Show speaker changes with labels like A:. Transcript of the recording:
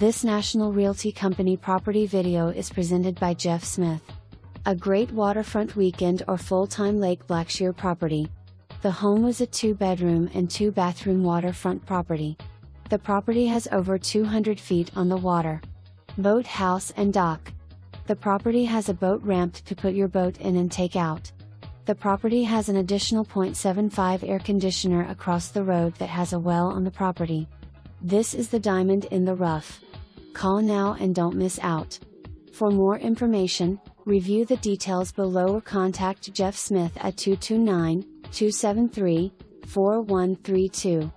A: This National Realty Company property video is presented by Jeff Smith. A great waterfront weekend or full-time Lake Blackshear property. The home was a 2-bedroom and 2-bathroom waterfront property. The property has over 200 feet on the water. Boat house and dock. The property has a boat ramp to put your boat in and take out. The property has an additional .75 air conditioner across the road that has a well on the property. This is the diamond in the rough. Call now and don't miss out. For more information, review the details below or contact Jeff Smith at 229-273-4132.